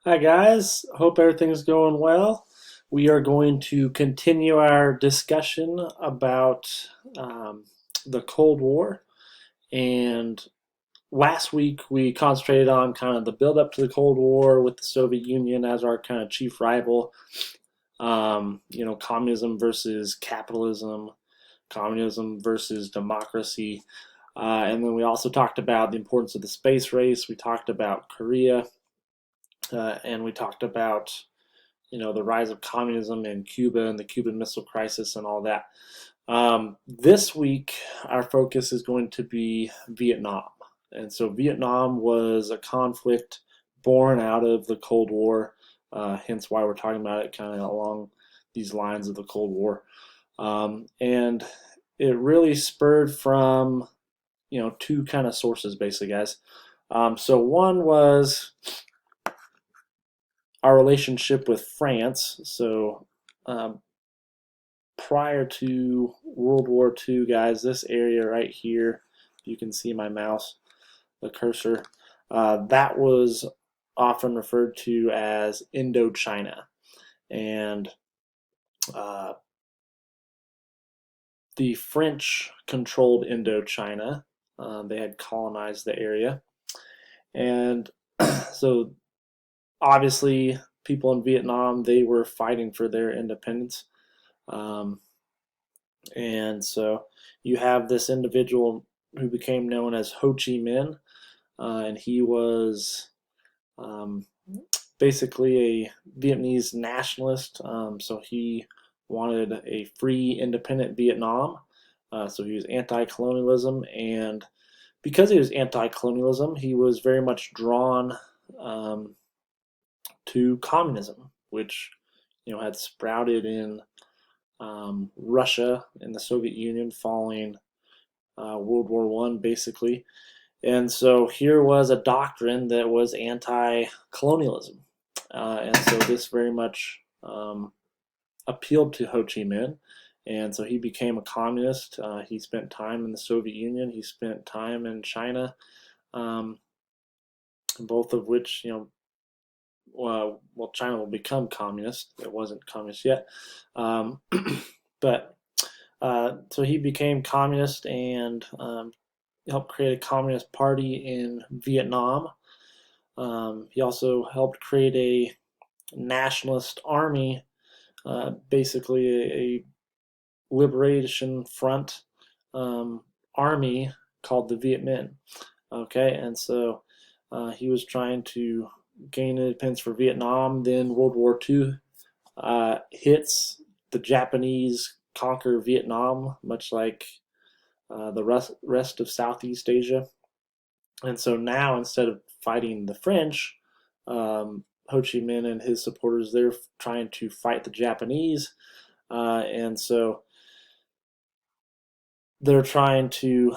Hi guys, hope everything's going well. We are going to continue our discussion about the Cold War. And last week we concentrated on kind of the build up to the Cold War with the Soviet Union as our kind of chief rival. Communism versus capitalism, communism versus democracy. And then we also talked about the importance of the space race. We talked about Korea, and we talked about the rise of communism in Cuba and the Cuban Missile Crisis and all that. This week, our focus is going to be Vietnam. And so Vietnam was a conflict born out of the Cold War, hence why we're talking about it kind of along these lines of the Cold War. And it really spurred from, two kind of sources, basically, guys. So one was our relationship with France. So um, prior to World War II, guys, this area right here, you can see my mouse, the cursor, that was often referred to as Indochina. And uh, the French controlled Indochina. They had colonized the area. And so obviously, people in Vietnam, they were fighting for their independence. Um, And so you have this individual who became known as Ho Chi Minh, and he was um, basically a Vietnamese nationalist. So he wanted a free, independent Vietnam. So he was anti-colonialism, and because he was anti-colonialism, he was very much drawn um, to communism, which had sprouted in Russia and the Soviet Union following World War One, basically. And so here was a doctrine that was anti-colonialism, and so this very much appealed to Ho Chi Minh, and so he became a communist. He spent time in the Soviet Union. He spent time in China, um, both of which well, China will become communist. It wasn't communist yet, but so he became communist and helped create a communist party in Vietnam. He also helped create a nationalist army, basically a liberation front army called the Viet Minh. Okay, and so he was trying to gain independence for Vietnam. Then World War II hits. The Japanese conquer Vietnam, much like the rest of Southeast Asia. And so now, instead of fighting the French, Ho Chi Minh and his supporters, they're trying to fight the Japanese. And so they're trying to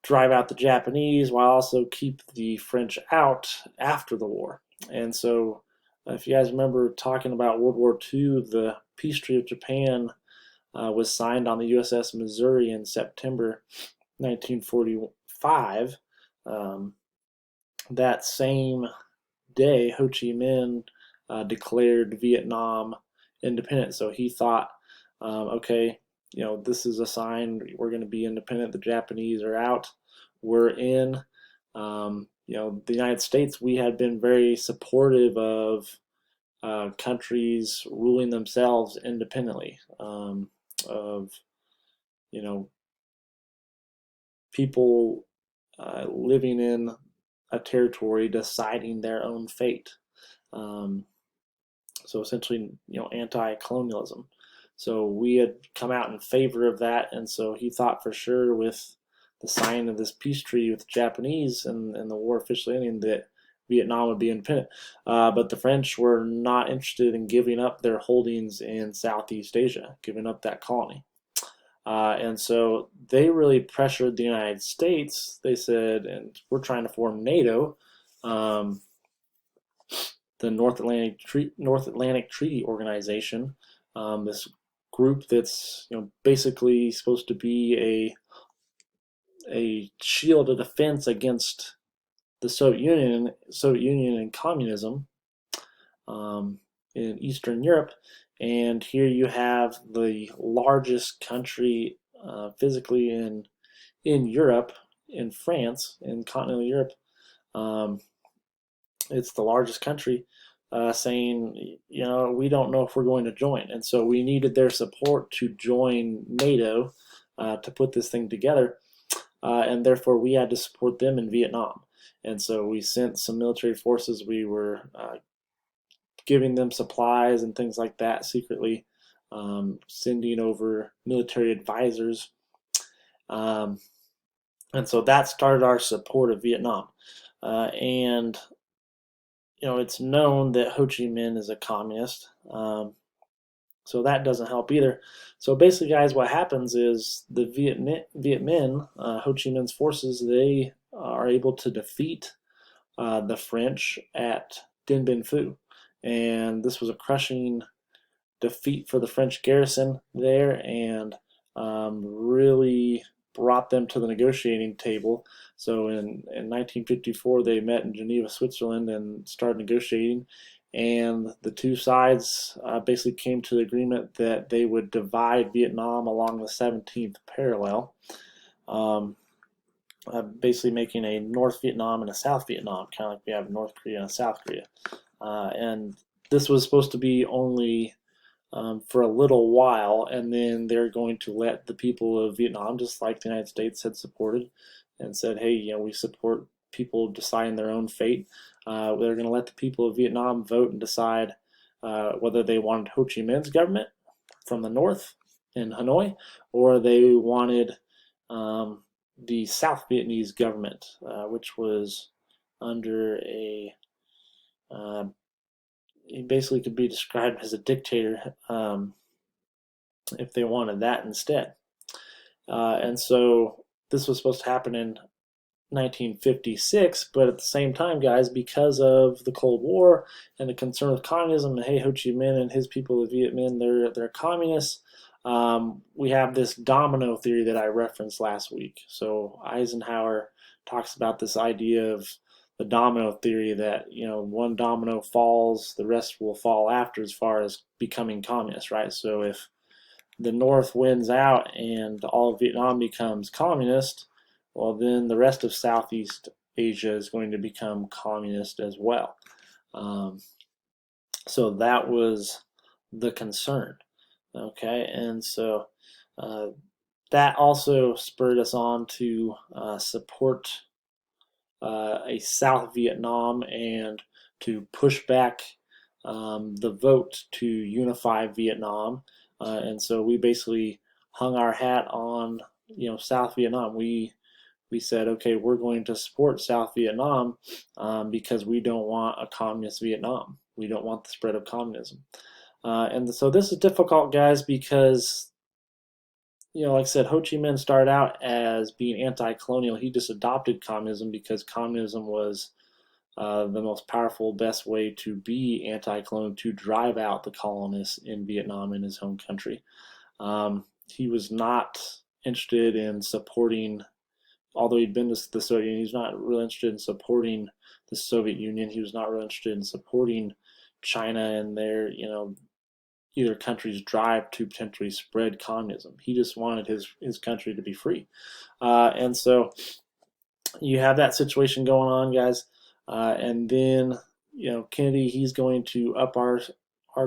drive out the Japanese while also keep the French out after the war. And so, if you guys remember talking about World War II, the peace treaty of Japan was signed on the USS Missouri in September 1945. Um, that same day, Ho Chi Minh declared Vietnam independent. So he thought, okay, this is a sign we're going to be independent. The Japanese are out. We're in. The United States, we had been very supportive of countries ruling themselves independently, of, you know, people living in a territory deciding their own fate. Um, so essentially, anti-colonialism. So we had come out in favor of that, and so he thought for sure with the signing of this peace treaty with the Japanese and the war officially ending that Vietnam would be independent. But the French were not interested in giving up their holdings in Southeast Asia, giving up that colony. And so they really pressured the United States. They said, and we're trying to form NATO, um, the North Atlantic Treaty Organization, this group that's basically supposed to be a shield, a defense against the Soviet Union and communism. in Eastern Europe. And here you have the largest country physically in Europe, in France, in continental Europe. Um, it's the largest country, saying, we don't know if we're going to join. And so we needed their support to join NATO, to put this thing together. And therefore we had to support them in Vietnam. And so we sent some military forces. We were giving them supplies and things like that secretly, sending over military advisors. Um, and so that started our support of Vietnam. And it's known that Ho Chi Minh is a communist, so that doesn't help either. So basically, guys, what happens is the Viet Minh, Ho Chi Minh's forces, they are able to defeat the French at Dien Bien Phu, and this was a crushing defeat for the French garrison there, and really brought them to the negotiating table. So in 1954, they met in Geneva, Switzerland, and started negotiating. And the two sides basically came to the agreement that they would divide Vietnam along the 17th parallel, basically making a North Vietnam and a South Vietnam, kind of like we have North Korea and South Korea. And this was supposed to be only for a little while, and then they're going to let the people of Vietnam, just like the United States had supported and said, hey, we support people deciding their own fate. They're going to let the people of Vietnam vote and decide whether they wanted Ho Chi Minh's government from the north in Hanoi, or they wanted the South Vietnamese government, which was under he basically could be described as a dictator, if they wanted that instead. And so this was supposed to happen in 1956, but at the same time, guys, because of the Cold War and the concern with communism, and hey, Ho Chi Minh and his people of Viet Minh, they're communists. We have this domino theory that I referenced last week. So Eisenhower talks about this idea of the domino theory, that one domino falls, the rest will fall after, as far as becoming communist, right? So if the North wins out and all of Vietnam becomes communist, well, then the rest of Southeast Asia is going to become communist as well. So that was the concern. Okay, and so that also spurred us on to support a South Vietnam and to push back the vote to unify Vietnam. And so we basically hung our hat on South Vietnam. We said, okay, we're going to support South Vietnam because we don't want a communist Vietnam. We don't want the spread of communism. And so this is difficult, guys, because like I said, Ho Chi Minh started out as being anti-colonial. He just adopted communism because communism was the most powerful, best way to be anti-colonial, to drive out the colonists in Vietnam, in his home country. He was not interested in supporting, although he'd been to the Soviet Union, he was not really interested in supporting the Soviet Union. He was not really interested in supporting China and their, either country's drive to potentially spread communism. He just wanted his country to be free. And so you have that situation going on, guys. And then, Kennedy, he's going to up our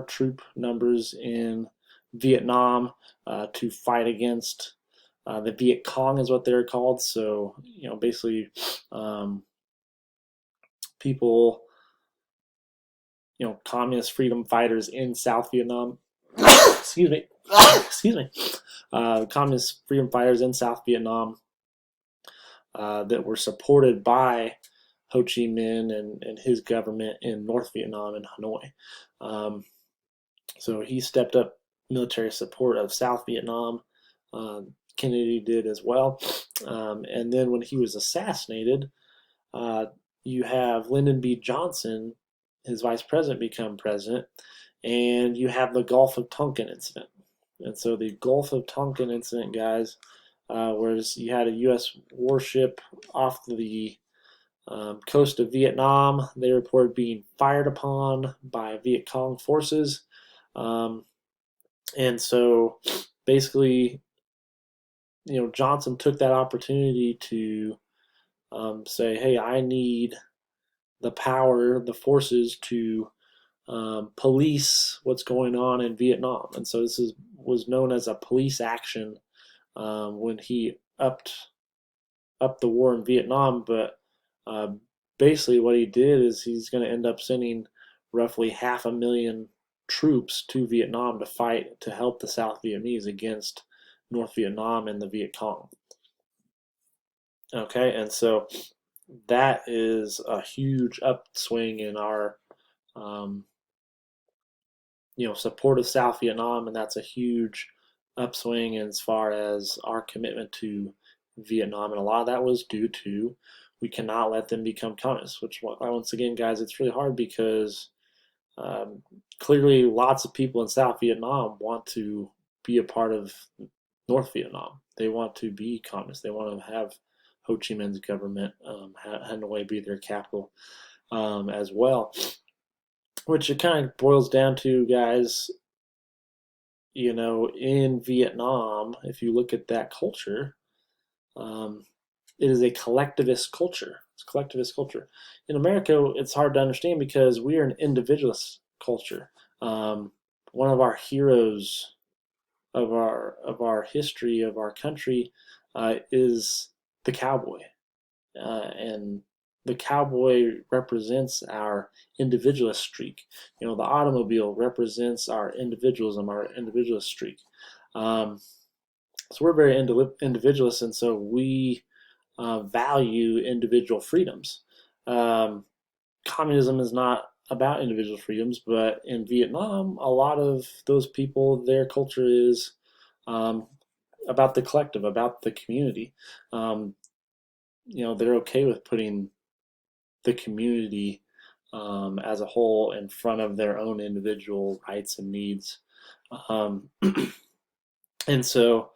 troop numbers in Vietnam to fight against the Viet Cong, is what they're called. So, basically people, communist freedom fighters in South Vietnam. Excuse me. Excuse me. Communist freedom fighters in South Vietnam that were supported by Ho Chi Minh and his government in North Vietnam and Hanoi. So he stepped up military support of South Vietnam. Kennedy did as well. And then when he was assassinated, you have Lyndon B. Johnson, his vice president, become president, and you have the Gulf of Tonkin incident. And so the Gulf of Tonkin incident, guys, whereas you had a U.S. warship off the coast of Vietnam. They reported being fired upon by Viet Cong forces. Um, and so basically, Johnson took that opportunity to say, hey, I need the power, the forces to police what's going on in Vietnam. And so was known as a police action when he upped the war in Vietnam. But uh, basically, what he did is he's going to end up sending roughly 500,000 troops to Vietnam to fight to help the South Vietnamese against North Vietnam and the Viet Cong. Okay, and so that is a huge upswing in our um, support of South Vietnam, and that's a huge upswing as far as our commitment to Vietnam, and a lot of that was due to we cannot let them become communists. Which once again, guys, it's really hard because um, clearly lots of people in South Vietnam want to be a part of North Vietnam. They want to be communists. They want to have Ho Chi Minh's government, Hanoi be their capital as well. Which it kind of boils down to, guys, in Vietnam, if you look at that culture, um, it is a collectivist culture. It's a collectivist culture. In America, it's hard to understand because we are an individualist culture. One of our heroes of our history of our country is the cowboy, and the cowboy represents our individualist streak. The automobile represents our individualism, our individualist streak. Um, so we're very individualist, and so we value individual freedoms. Um, Communism is not about individual freedoms, but in Vietnam, a lot of those people, their culture is um, about the collective, about the community. Um, they're okay with putting the community as a whole in front of their own individual rights and needs. Um, and so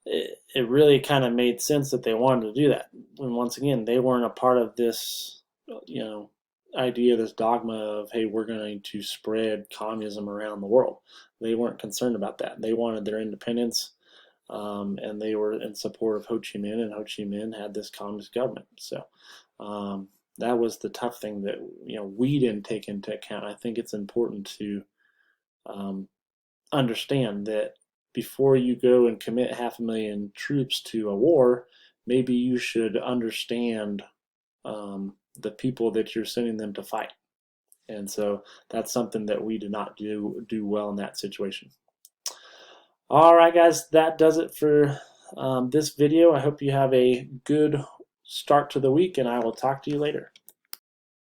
it really kind of made sense that they wanted to do that. And once again, they weren't a part of this, idea, this dogma of, hey, we're going to spread communism around the world. They weren't concerned about that. They wanted their independence, and they were in support of Ho Chi Minh, and Ho Chi Minh had this communist government. So that was the tough thing that we didn't take into account. I think it's important to um, understand that before you go and commit 500,000 troops to a war, maybe you should understand the people that you're sending them to fight. And so that's something that we did not do well in that situation. All right, guys, that does it for this video. I hope you have a good start to the week, and I will talk to you later.